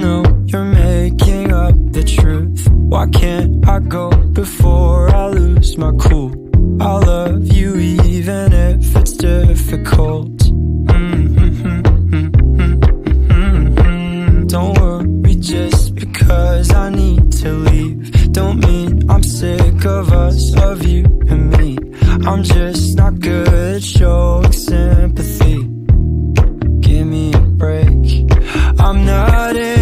know you're making up the truth. Why can't I go before I lose my cool? I love you even if it's difficult. Don't worry just because I need to leave. Don't mean I'm sick of us, of you and me. I'm just not good at showing sympathy. Give me a break. I'm not in